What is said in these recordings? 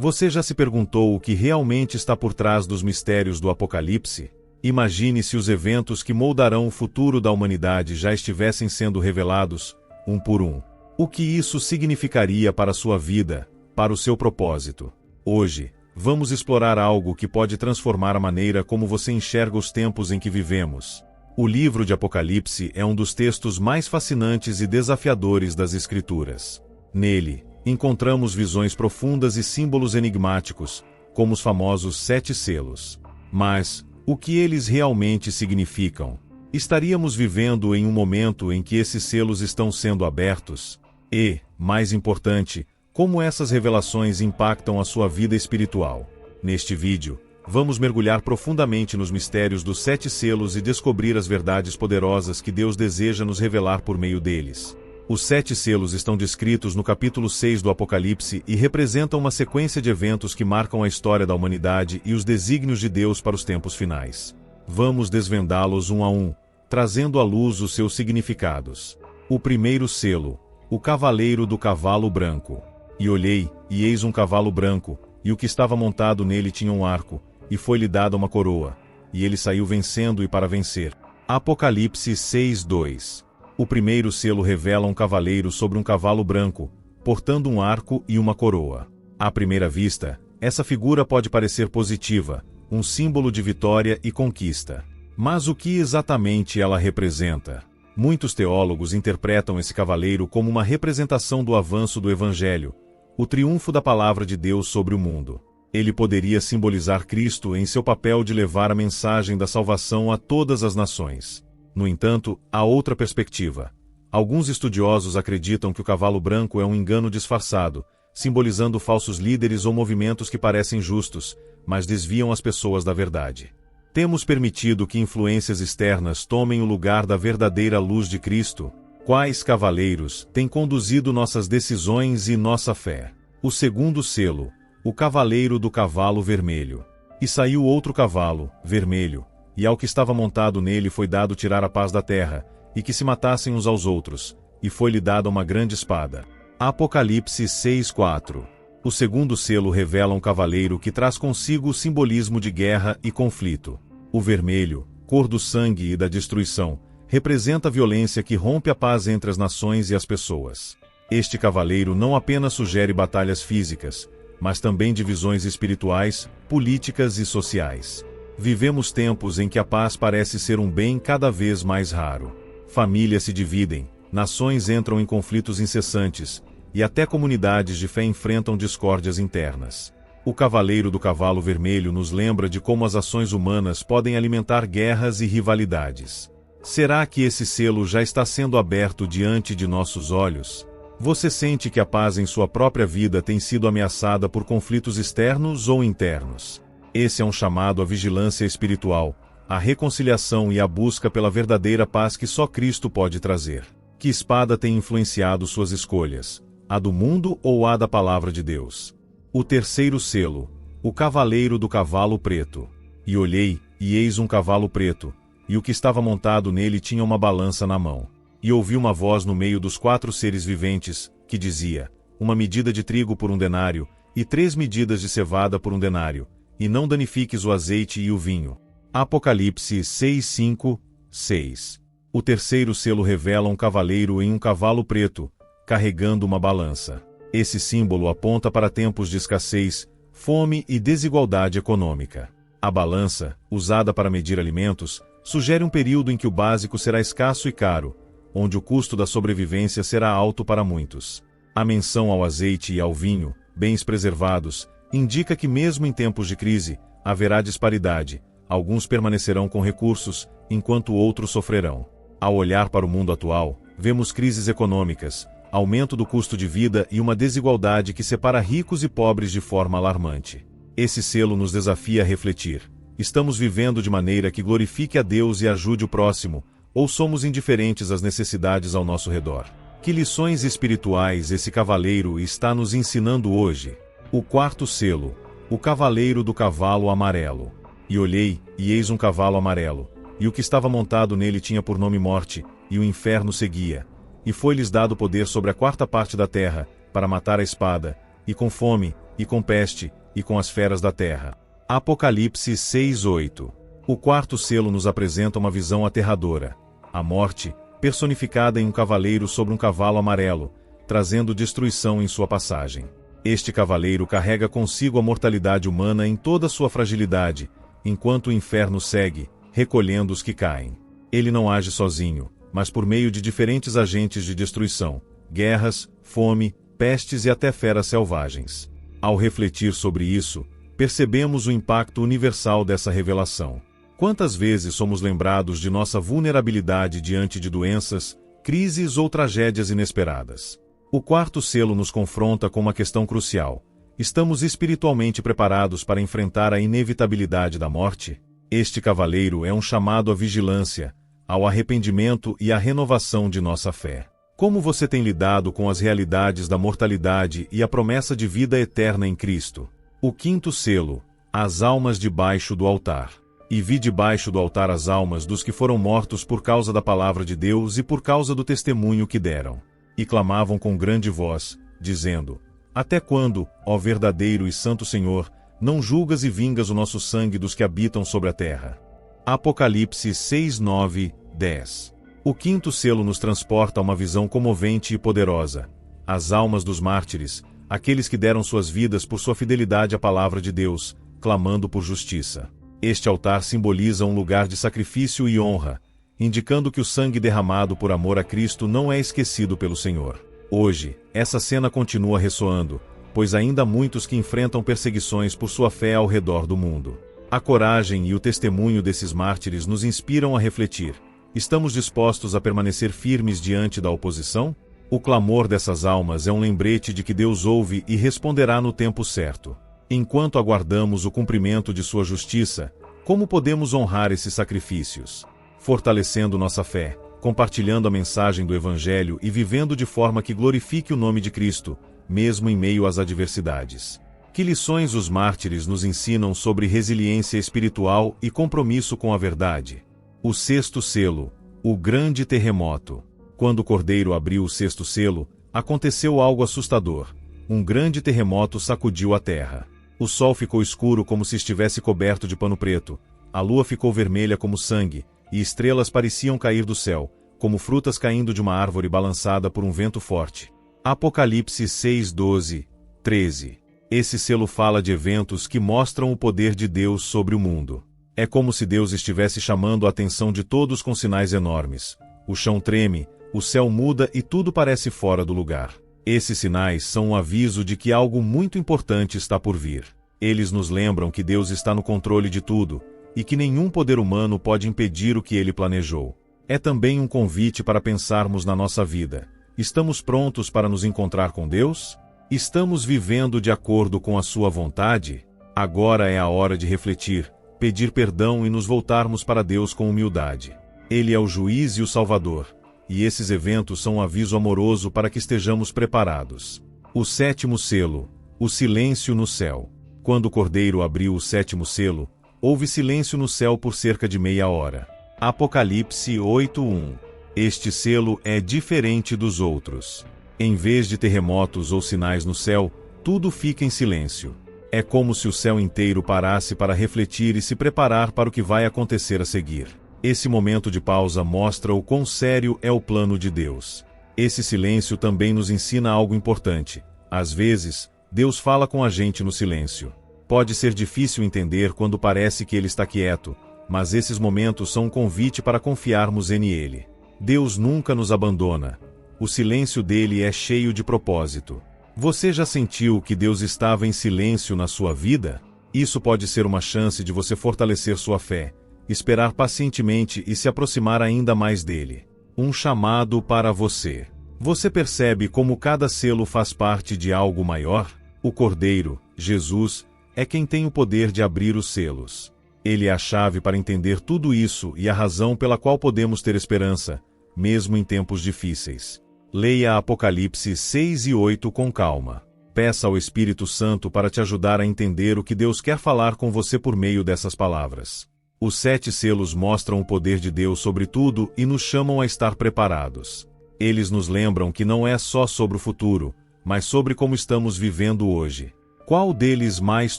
Você já se perguntou o que realmente está por trás dos mistérios do Apocalipse? Imagine se os eventos que moldarão o futuro da humanidade já estivessem sendo revelados, um por um. O que isso significaria para a sua vida, para o seu propósito? Hoje, vamos explorar algo que pode transformar a maneira como você enxerga os tempos em que vivemos. O livro de Apocalipse é um dos textos mais fascinantes e desafiadores das Escrituras. Nele, encontramos visões profundas e símbolos enigmáticos, como os famosos 7 selos. Mas, o que eles realmente significam? Estaríamos vivendo em um momento em que esses selos estão sendo abertos? E, mais importante, como essas revelações impactam a sua vida espiritual? Neste vídeo, vamos mergulhar profundamente nos mistérios dos 7 selos e descobrir as verdades poderosas que Deus deseja nos revelar por meio deles. Os 7 selos estão descritos no capítulo 6 do Apocalipse e representam uma sequência de eventos que marcam a história da humanidade e os desígnios de Deus para os tempos finais. Vamos desvendá-los um a um, trazendo à luz os seus significados. O primeiro selo, o cavaleiro do cavalo branco. E olhei, e eis um cavalo branco, e o que estava montado nele tinha um arco, e foi-lhe dada uma coroa, e ele saiu vencendo e para vencer. Apocalipse 6:2. O primeiro selo revela um cavaleiro sobre um cavalo branco, portando um arco e uma coroa. À primeira vista, essa figura pode parecer positiva, um símbolo de vitória e conquista. Mas o que exatamente ela representa? Muitos teólogos interpretam esse cavaleiro como uma representação do avanço do Evangelho, o triunfo da palavra de Deus sobre o mundo. Ele poderia simbolizar Cristo em seu papel de levar a mensagem da salvação a todas as nações. No entanto, há outra perspectiva. Alguns estudiosos acreditam que o cavalo branco é um engano disfarçado, simbolizando falsos líderes ou movimentos que parecem justos, mas desviam as pessoas da verdade. Temos permitido que influências externas tomem o lugar da verdadeira luz de Cristo? Quais cavaleiros têm conduzido nossas decisões e nossa fé? O segundo selo, o cavaleiro do cavalo vermelho. E saiu outro cavalo, vermelho, e ao que estava montado nele foi dado tirar a paz da terra, e que se matassem uns aos outros, e foi-lhe dada uma grande espada. Apocalipse 6:4. O segundo selo revela um cavaleiro que traz consigo o simbolismo de guerra e conflito. O vermelho, cor do sangue e da destruição, representa a violência que rompe a paz entre as nações e as pessoas. Este cavaleiro não apenas sugere batalhas físicas, mas também divisões espirituais, políticas e sociais. Vivemos tempos em que a paz parece ser um bem cada vez mais raro. Famílias se dividem, nações entram em conflitos incessantes, e até comunidades de fé enfrentam discórdias internas. O cavaleiro do cavalo vermelho nos lembra de como as ações humanas podem alimentar guerras e rivalidades. Será que esse selo já está sendo aberto diante de nossos olhos? Você sente que a paz em sua própria vida tem sido ameaçada por conflitos externos ou internos? Esse é um chamado à vigilância espiritual, à reconciliação e à busca pela verdadeira paz que só Cristo pode trazer. Que espada tem influenciado suas escolhas? A do mundo ou a da palavra de Deus? O terceiro selo, o cavaleiro do cavalo preto. E olhei, e eis um cavalo preto, e o que estava montado nele tinha uma balança na mão. E ouvi uma voz no meio dos 4 seres viventes, que dizia: uma medida de trigo por 1 denário, e 3 medidas de cevada por 1 denário, e não danifiques o azeite e o vinho. Apocalipse 6:5-6. O terceiro selo revela um cavaleiro em um cavalo preto, carregando uma balança. Esse símbolo aponta para tempos de escassez, fome e desigualdade econômica. A balança, usada para medir alimentos, sugere um período em que o básico será escasso e caro, onde o custo da sobrevivência será alto para muitos. A menção ao azeite e ao vinho, bens preservados, indica que mesmo em tempos de crise, haverá disparidade. Alguns permanecerão com recursos, enquanto outros sofrerão. Ao olhar para o mundo atual, vemos crises econômicas, aumento do custo de vida e uma desigualdade que separa ricos e pobres de forma alarmante. Esse selo nos desafia a refletir. Estamos vivendo de maneira que glorifique a Deus e ajude o próximo, ou somos indiferentes às necessidades ao nosso redor? Que lições espirituais esse cavaleiro está nos ensinando hoje? O quarto selo, o cavaleiro do cavalo amarelo. E olhei, e eis um cavalo amarelo, e o que estava montado nele tinha por nome Morte, e o inferno seguia. E foi-lhes dado poder sobre a 4ª parte da terra, para matar a espada, e com fome, e com peste, e com as feras da terra. Apocalipse 6:8. O quarto selo nos apresenta uma visão aterradora. A morte, personificada em um cavaleiro sobre um cavalo amarelo, trazendo destruição em sua passagem. Este cavaleiro carrega consigo a mortalidade humana em toda sua fragilidade, enquanto o inferno segue, recolhendo os que caem. Ele não age sozinho, mas por meio de diferentes agentes de destruição, guerras, fome, pestes e até feras selvagens. Ao refletir sobre isso, percebemos o impacto universal dessa revelação. Quantas vezes somos lembrados de nossa vulnerabilidade diante de doenças, crises ou tragédias inesperadas? O quarto selo nos confronta com uma questão crucial. Estamos espiritualmente preparados para enfrentar a inevitabilidade da morte? Este cavaleiro é um chamado à vigilância, ao arrependimento e à renovação de nossa fé. Como você tem lidado com as realidades da mortalidade e a promessa de vida eterna em Cristo? O quinto selo, as almas debaixo do altar. E vi debaixo do altar as almas dos que foram mortos por causa da palavra de Deus e por causa do testemunho que deram. E clamavam com grande voz, dizendo: Até quando, ó verdadeiro e santo Senhor, não julgas e vingas o nosso sangue dos que habitam sobre a terra? Apocalipse 6, 9, 10. O quinto selo nos transporta a uma visão comovente e poderosa. As almas dos mártires, aqueles que deram suas vidas por sua fidelidade à palavra de Deus, clamando por justiça. Este altar simboliza um lugar de sacrifício e honra, indicando que o sangue derramado por amor a Cristo não é esquecido pelo Senhor. Hoje, essa cena continua ressoando, pois ainda há muitos que enfrentam perseguições por sua fé ao redor do mundo. A coragem e o testemunho desses mártires nos inspiram a refletir. Estamos dispostos a permanecer firmes diante da oposição? O clamor dessas almas é um lembrete de que Deus ouve e responderá no tempo certo. Enquanto aguardamos o cumprimento de sua justiça, como podemos honrar esses sacrifícios? Fortalecendo nossa fé, compartilhando a mensagem do Evangelho e vivendo de forma que glorifique o nome de Cristo, mesmo em meio às adversidades. Que lições os mártires nos ensinam sobre resiliência espiritual e compromisso com a verdade? O sexto selo, o grande terremoto. Quando o Cordeiro abriu o sexto selo, aconteceu algo assustador. Um grande terremoto sacudiu a terra. O sol ficou escuro como se estivesse coberto de pano preto, a lua ficou vermelha como sangue, e estrelas pareciam cair do céu, como frutas caindo de uma árvore balançada por um vento forte. Apocalipse 6, 12, 13. Esse selo fala de eventos que mostram o poder de Deus sobre o mundo. É como se Deus estivesse chamando a atenção de todos com sinais enormes. O chão treme, o céu muda e tudo parece fora do lugar. Esses sinais são um aviso de que algo muito importante está por vir. Eles nos lembram que Deus está no controle de tudo, e que nenhum poder humano pode impedir o que Ele planejou. É também um convite para pensarmos na nossa vida. Estamos prontos para nos encontrar com Deus? Estamos vivendo de acordo com a sua vontade? Agora é a hora de refletir, pedir perdão e nos voltarmos para Deus com humildade. Ele é o juiz e o salvador. E esses eventos são um aviso amoroso para que estejamos preparados. O sétimo selo, o silêncio no céu. Quando o Cordeiro abriu o sétimo selo, houve silêncio no céu por cerca de meia hora. Apocalipse 8:1. Este selo é diferente dos outros. Em vez de terremotos ou sinais no céu, tudo fica em silêncio. É como se o céu inteiro parasse para refletir e se preparar para o que vai acontecer a seguir. Esse momento de pausa mostra o quão sério é o plano de Deus. Esse silêncio também nos ensina algo importante. Às vezes, Deus fala com a gente no silêncio. Pode ser difícil entender quando parece que Ele está quieto, mas esses momentos são um convite para confiarmos em Ele. Deus nunca nos abandona. O silêncio dele é cheio de propósito. Você já sentiu que Deus estava em silêncio na sua vida? Isso pode ser uma chance de você fortalecer sua fé, esperar pacientemente e se aproximar ainda mais dele. Um chamado para você. Você percebe como cada selo faz parte de algo maior? O Cordeiro, Jesus, é quem tem o poder de abrir os selos. Ele é a chave para entender tudo isso e a razão pela qual podemos ter esperança, mesmo em tempos difíceis. Leia Apocalipse 6 e 8 com calma. Peça ao Espírito Santo para te ajudar a entender o que Deus quer falar com você por meio dessas palavras. Os 7 selos mostram o poder de Deus sobre tudo e nos chamam a estar preparados. Eles nos lembram que não é só sobre o futuro, mas sobre como estamos vivendo hoje. Qual deles mais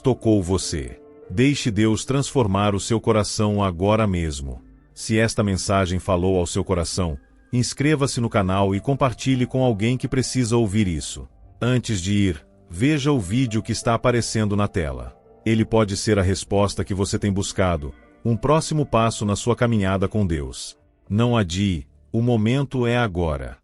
tocou você? Deixe Deus transformar o seu coração agora mesmo. Se esta mensagem falou ao seu coração, inscreva-se no canal e compartilhe com alguém que precisa ouvir isso. Antes de ir, veja o vídeo que está aparecendo na tela. Ele pode ser a resposta que você tem buscado, um próximo passo na sua caminhada com Deus. Não adie, o momento é agora.